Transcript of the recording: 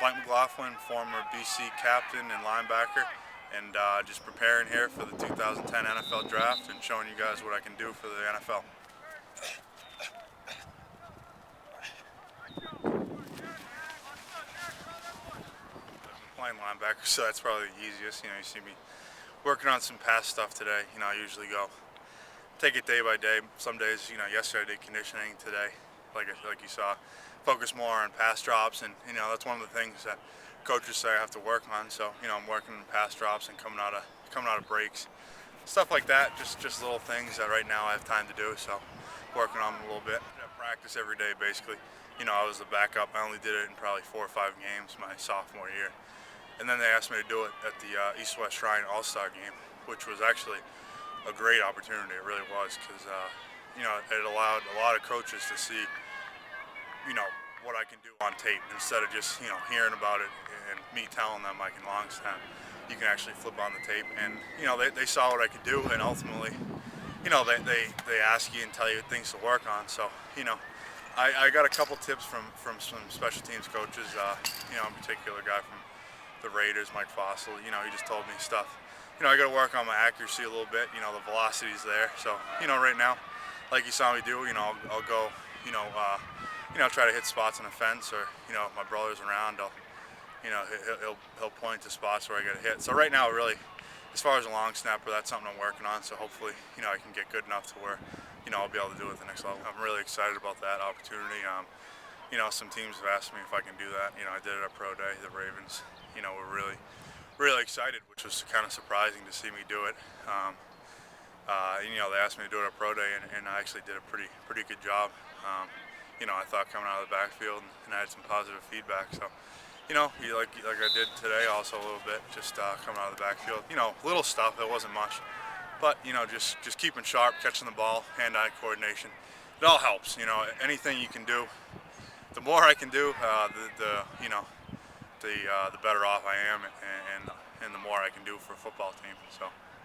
McLaughlin, former BC captain and linebacker, and just preparing here for the 2010 NFL draft and showing you guys what I can do for the NFL. I've been playing linebacker, so that's probably the easiest. You see me working on some pass stuff today. I usually go take it day by day. Some days, yesterday I did conditioning. Today, like you saw, focus more on pass drops, and that's one of the things that coaches say I have to work on. So I'm working on pass drops and coming out of breaks, stuff like that. Just little things that right now I have time to do. So working on them a little bit. I practice every day basically. I was the backup. I only did it in probably 4 or 5 games my sophomore year, and then they asked me to do it at the East-West Shrine All-Star game, which was actually a great opportunity. It really was, because it allowed a lot of coaches to see what I can do on tape instead of just hearing about it and me telling them I can long snap. You can actually flip on the tape, and they saw what I could do, and ultimately they ask you and tell you things to work on. So I got a couple tips from some special teams coaches. In particular, a guy from the Raiders, Mike Fossil. He just told me stuff. I got to work on my accuracy a little bit. The velocity's there. So right now, like you saw me do, I'll go, try to hit spots on the fence, or if my brother's around, he'll point to spots where I got to hit. So right now, really, as far as a long snapper, that's something I'm working on. So hopefully, I can get good enough to where, I'll be able to do it at the next level. I'm really excited about that opportunity. Some teams have asked me if I can do that. I did it at Pro Day. The Ravens, were really excited, which was kind of surprising to see me do it. They asked me to do it at Pro Day, and I actually did a pretty good job. I thought coming out of the backfield, and I had some positive feedback. So, like I did today, also a little bit, just coming out of the backfield. Little stuff. It wasn't much, but just keeping sharp, catching the ball, hand-eye coordination. It all helps. Anything you can do. The more I can do, the better off I am, and the more I can do for a football team. So.